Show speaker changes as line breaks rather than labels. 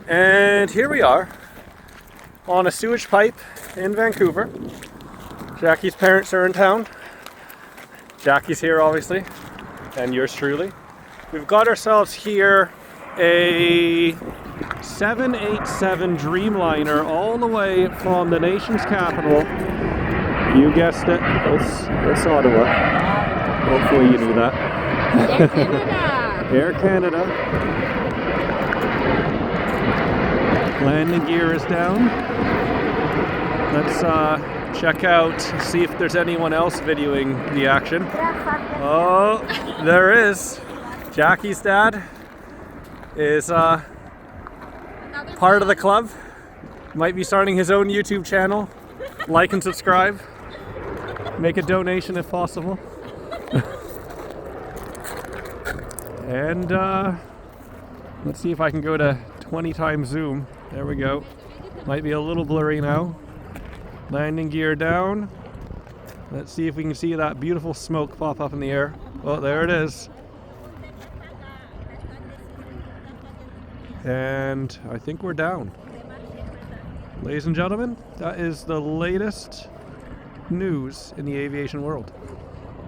And here we are on a sewage pipe in Vancouver. Jackie's parents are in town. Jackie's here, obviously, and yours truly. We've got ourselves here a 787 Dreamliner all the way from the nation's capital. You guessed it, it's Ottawa. Hopefully you knew that.
Air Canada.
Air Canada. Landing gear is down. Let's check out, see if there's anyone else videoing the action. Oh, there is. Jackie's dad is part of the club. Might be starting his own YouTube channel. Like and subscribe. Make a donation if possible. And let's see if I can go to 20 times zoom. There we go. Might be a little blurry now. Landing gear down. Let's see if we can see that beautiful smoke pop up in the air. Oh, there it is. And I think we're down. Ladies and gentlemen, that is the latest news in the aviation world.